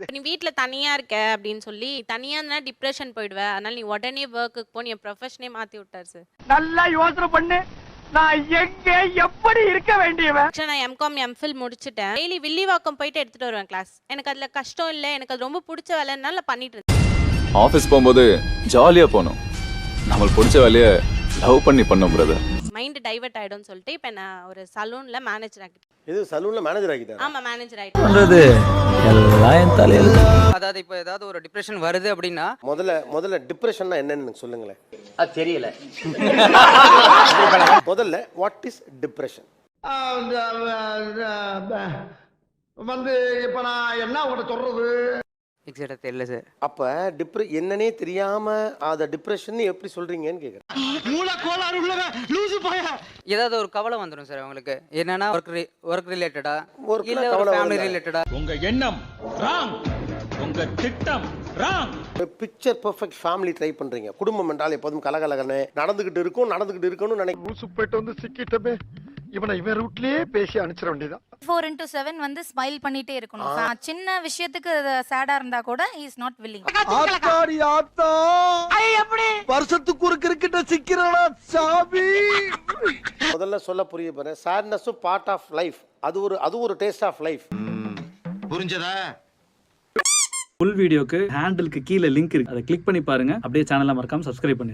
நீ வீட்ல தனியா இருக்க அப்படின்னு சொல்லி தனியா இருந்தா டிப்ரெஷன் போயிடுவ, அதனால நீ உடனே ஒர்க்குக்கு போன்னு என் ப்ரொஃபஷனே மாத்தி விட்டாரு சார். நல்லா யோசனை பண்ணு, நான் எங்க எப்படி இருக்க வேண்டியவன். ஆக்சுவலா நான் எம்காம் எம்ஃபில் முடிச்சிட்டேன். டெய்லி வில்லிவாக்கம் போயிட்டு எடுத்துட்டு வருவேன் கிளாஸ். எனக்கு அதுல கஷ்டம் இல்ல, எனக்கு அது ரொம்ப பிடிச்ச வேலைனால பண்ணிட்டு இருந்தேன். ஆஃபீஸ் போகும்போது ஜாலியா போகணும், நம்மளுக்கு பிடிச்ச வேலையை லவ் பண்ணி பண்ணோம் பிரதர். மைண்ட் டைவர்ட் ஆயிடும்னு சொல்லிட்டு இப்ப நான் ஒரு சலூன்ல மேனேஜர் ஆகிட்டேன். இது சலூன்ல மேனேஜர் ஆகிட்டாரு. ஆமா மேனேஜர் ஆயிட்டேன். எல்லாம் என் தலையில. அதாவது இப்போ ஏதாவது ஒரு டிப்ரெஷன் வருது அப்படின்னா முதல்ல டிப்ரெஷன்னா என்னன்னு எனக்கு சொல்லுங்களேன். அது தெரியல. முதல்ல வாட் இஸ் டிப்ரெஷன்? வந்து இப்ப நான் என்ன உங்கள்கிட்ட சொல்றது? எக்ஸாக்டாக தெரியல சார். அப்ப என்னன்னே தெரியாம அத டிப்ரெஷன் எப்படி சொல்றீங்கன்னு கேக்குறேன். மூல கோளாறு உள்ளவன் லூசு பைய. ஏதாவது ஒரு கவலை வந்துடும் சார் அவங்களுக்கு. என்னன்னா ஒர்க் ரிலேட்டடா Work ல இல்ல கவலை ஃபேமிலி வருதா? ரிலேட்டடா. உங்க எண்ணம் ராங், உங்க திட்டம் wrong. Picture perfect family try பண்றீங்க. குடும்பம் என்றால் எப்போதும் கலகலகன்னு நடந்துகிட்டு இருக்கணும்னு நினைக்கிறேன். லூசு போயிட்டு வந்து சிக்கிட்டமே. இவன் ரூட்லயே பேசி அனுப்பிச்சிட வேண்டியதான். 4x7 வந்து ஸ்மைல் பண்ணிட்டே இருக்கணும். சின்ன விஷயத்துக்கு சேடா இருந்தா கூட இஸ் நாட் வில்லிங். ஆத்தாடி ஆத்தா. எப்படி வருஷத்துக்கு ஒரு கிரிக்கெட்ட சிக்கிறடா சாமி. முதல்ல சொல்ல புரிய போறேன். சாட்னஸும் பார்ட் ஆஃப் லைஃப். அது ஒரு டேஸ்ட் ஆஃப் லைஃப். புரிஞ்சதா? ஃபுல் வீடியோக்கு ஹேண்டிலுக்கு கீழே லிங்க் இருக்கு, அதை கிளிக் பண்ணி பாருங்க. அப்படியே சேனலை மறக்காம சப்ஸ்கிரைப் பண்ணுங்க.